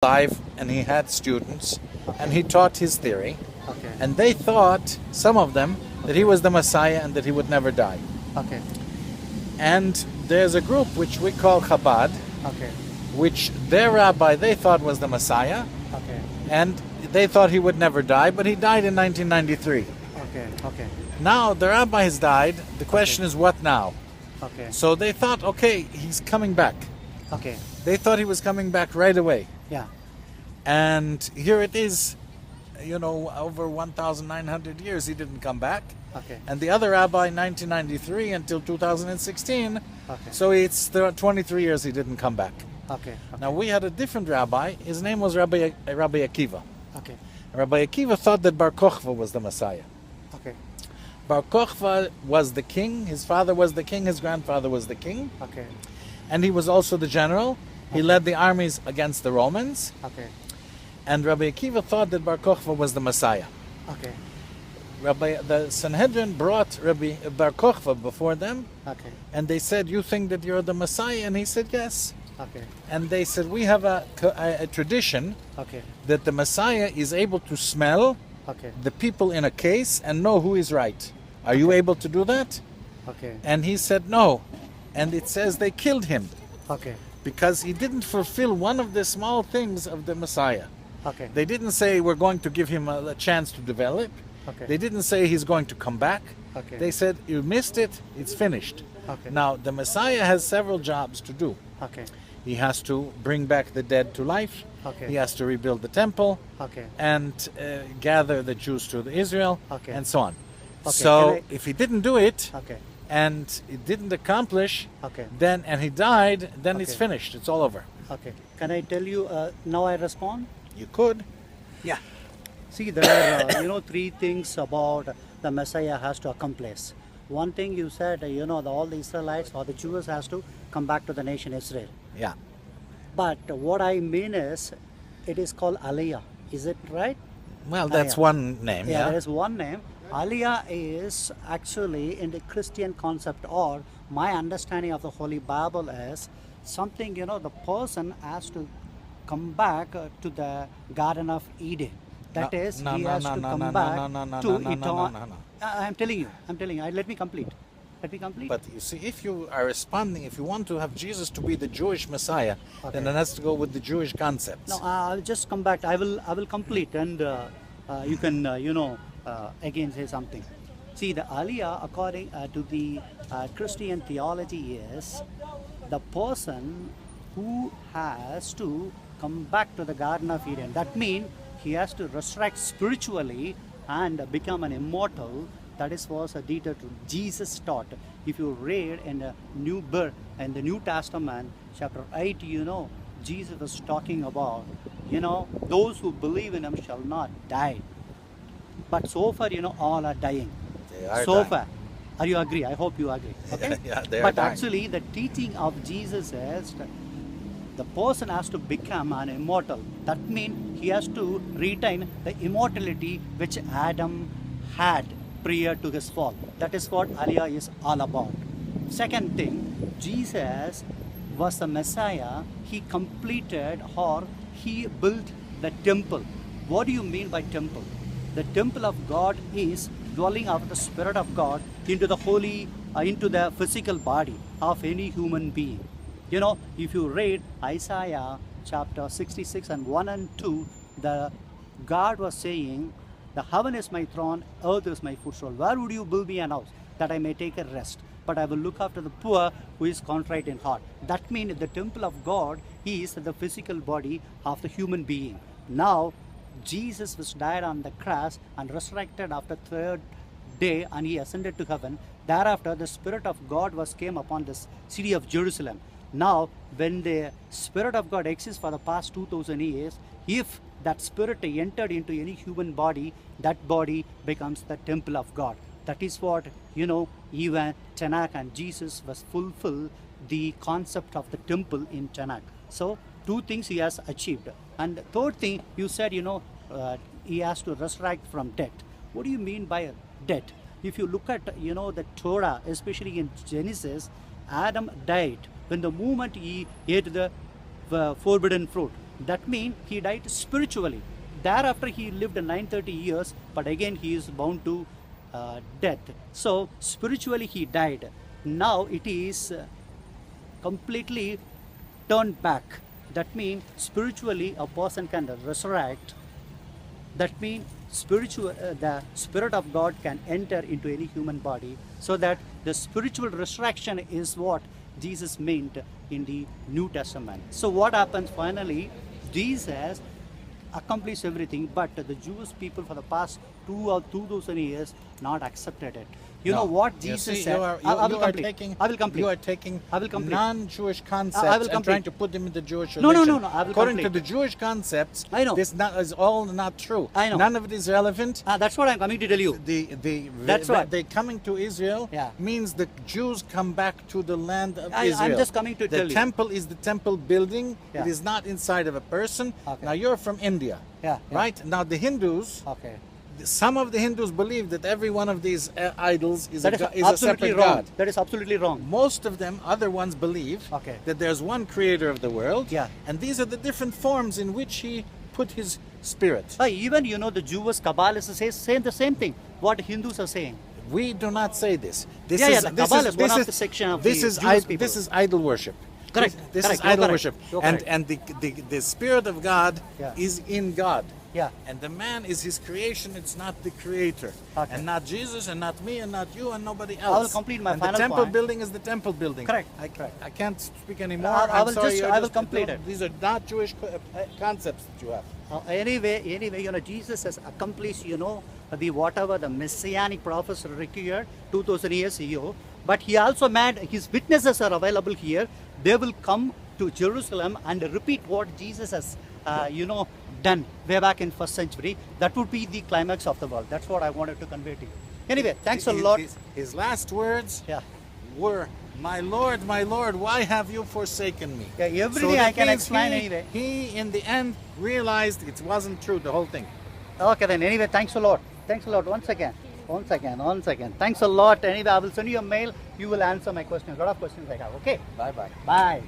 alive and he had students and he taught his theory, Okay. and they thought, some of them, that he was the Messiah and that he would never die. Okay. And there's a group which we call Chabad, Okay. which their rabbi they thought was the Messiah, Okay. and they thought he would never die, but he died in 1993. Okay. Okay. Now the rabbi has died. The question is, what now? Okay. So they thought, okay, he's coming back. Okay. They thought he was coming back right away. Yeah. And here it is, over 1,900 years he didn't come back. Okay. And the other rabbi, 1993 until 2016, Okay. so it's 23 years he didn't come back. Okay. Now we had a different rabbi, his name was Rabbi Akiva. Okay. Rabbi Akiva thought that Bar Kokhba was the Messiah. Okay. Bar Kokhba was the king, his father was the king, his grandfather was the king, Okay. and he was also the general. He led the armies against the Romans, Okay. and Rabbi Akiva thought that Bar Kokhba was the Messiah. Okay. The Sanhedrin brought Rabbi Bar Kokhba before them, Okay. and they said, "You think that you're the Messiah?" And he said, "Yes." Okay. And they said, "We have a tradition Okay. that the Messiah is able to smell Okay. the people in a case and know who is right. Are you able to do that?" Okay. And he said, "No." And it says they killed him Okay. because he didn't fulfill one of the small things of the Messiah. Okay. They didn't say, "We're going to give him a chance to develop." Okay. They didn't say he's going to come back. Okay. They said, "You missed it, it's finished." Okay. Now, the Messiah has several jobs to do. Okay. He has to bring back the dead to life. Okay. He has to rebuild the temple Okay. and gather the Jews to Israel, Okay. and so on. Okay, So, can I- if he didn't do it Okay. and it didn't accomplish, Okay. and he died, then it's Okay. finished. It's all over. Okay. Can I tell you now? I respond. You could. Yeah. See, there are three things about the Messiah has to accomplish. One thing you said, all the Israelites or the Jews has to come back to the nation Israel. Yeah. But what I mean is, it is called Aliyah. Is it right? Well, that's yeah. one name. Yeah, Yeah. there is one name. Aliyah is actually in the Christian concept, or my understanding of the Holy Bible is something, the person has to come back to the Garden of Eden. That is, he has to come back to eternal. I'm telling you. Let me complete. But you see, if you are responding, if you want to have Jesus to be the Jewish Messiah, then it has to go with the Jewish concepts. No, I'll just come back. I will complete, and you can again say something. See, the Aliyah, according to the Christian theology, is the person who has to come back to the Garden of Eden. That means he has to resurrect spiritually and become an immortal. That is was a detail to Jesus taught. If you read in the New Testament, chapter 8, Jesus was talking about, those who believe in him shall not die. But so far, all are dying. They are so dying. far. Are you agree? I hope you agree. Okay? Yeah, they are but dying. actually, the teaching of Jesus is that the person has to become an immortal. That means he has to retain the immortality which Adam had prior to his fall. That is what Aliyah is all about. Second thing, Jesus was the Messiah. He completed or he built the temple. What do you mean by temple? The temple of God is dwelling of the Spirit of God into the into the physical body of any human being. If you read Isaiah chapter 66 and 1 and 2, the God was saying, "The heaven is my throne, earth is my footstool. Where would you build me an house, that I may take a rest? But I will look after the poor who is contrite in heart." That means the temple of God is the physical body of the human being. Now, Jesus was died on the cross and resurrected after third day, and he ascended to heaven. Thereafter, the Spirit of God came upon the city of Jerusalem. Now, when the Spirit of God exists for the past 2000 years, if that Spirit entered into any human body, that body becomes the temple of God. That is what, even Tanakh and Jesus was fulfill the concept of the temple in Tanakh. So, two things he has achieved. And the third thing, you said, he has to resurrect from death. What do you mean by death? If you look at, the Torah, especially in Genesis, Adam died when the moment he ate the forbidden fruit. That means he died spiritually. Thereafter he lived 930 years, but again he is bound to death. So spiritually he died. Now it is completely turned back. That means spiritually a person can resurrect. That means the Spirit of God can enter into any human body, so that the spiritual resurrection is what Jesus meant in the New Testament. So what happens finally? Jesus accomplished everything, but the Jewish people for the past 2,000 years not accepted it. You know what Jesus said? I will complete. You are taking I will complete. non-Jewish concepts I will and complete. trying to put them in the Jewish No, religion. no. I will According complete. to the Jewish concepts, I know. this is all not true. I know. None of it is relevant. That's what I'm coming to tell you. That's right. They coming to Israel Yeah. means the Jews come back to the land of I'm Israel. just coming to tell you. The temple is the temple building. Yeah. It is not inside of a person. Okay. Now you're from India, Yeah. right? Now the Hindus. Okay. Some of the Hindus believe that every one of these idols is That is a absolutely separate wrong. god. That is absolutely wrong. Most of them, other ones, believe Okay. that there's one creator of the world, Yeah. and these are the different forms in which he put his spirit. Even the Jewish Kabbalists say the same thing. What Hindus are saying. We do not say this. This Yeah, is the this Kabbalah is is one this of is the section of this the is Jewish people. this is idol worship. Correct. This Correct. is You're idol correct. worship, You're and correct. the spirit of God Yeah. is in God. Yeah. And the man is his creation, it's not the creator. Okay. And not Jesus, and not me, and not you, and nobody else. I will complete my and final the temple point. building is the temple building. Correct. I can't speak anymore. I I'm will sorry, just- you're I will complete it. These are not Jewish concepts that you have. Anyway, Jesus has accomplished, the whatever the Messianic prophets required 2,000 years ago. But he also made his witnesses are available here. They will come to Jerusalem and repeat what Jesus has, done way back in first century. That would be the climax of the world. That's what I wanted to convey to you. Anyway, thanks a lot. His last words Yeah. were, my Lord, why have you forsaken me?" Yeah, everything that I can means explain he, anyway. He, in the end, realized it wasn't true, the whole thing. Okay then. Anyway, thanks a lot. Thanks a lot once again. Thanks a lot. Anyway, I will send you a mail. You will answer my questions. A lot of questions I have. Okay. Bye-bye. Bye.